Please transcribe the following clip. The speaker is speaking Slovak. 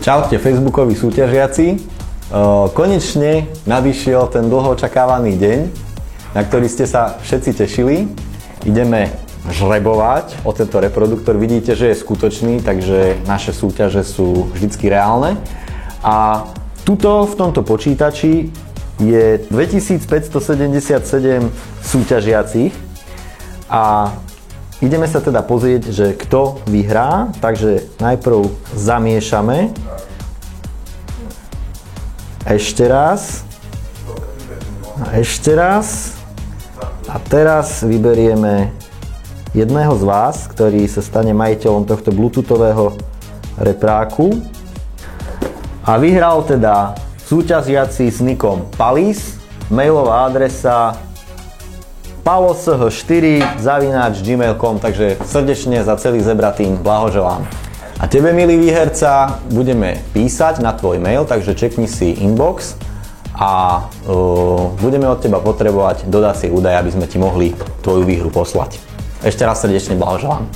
Čaute facebookoví súťažiaci. Konečne nadišiel ten dlho očakávaný deň, na ktorý ste sa všetci tešili. Ideme žrebovať o tento reproduktor. Vidíte, že je skutočný, takže naše súťaže sú vždycky reálne. A tuto v tomto počítači je 2577 súťažiacich a ideme sa teda pozrieť, že kto vyhrá. Takže najprv zamiešame. Ešte raz. A ešte raz. A teraz vyberieme jedného z vás, ktorý sa stane majiteľom tohto bluetoothového repráku. A vyhral teda súťažiaci s nikom Palis, mailová adresa pavosh4@gmail.com, takže srdečne za celý Zebra Team blahoželám. A tebe, milý výherca, budeme písať na tvoj mail, takže čekni si inbox a budeme od teba potrebovať dodacie údaje, aby sme ti mohli tvoju výhru poslať. Ešte raz srdečne blahoželám.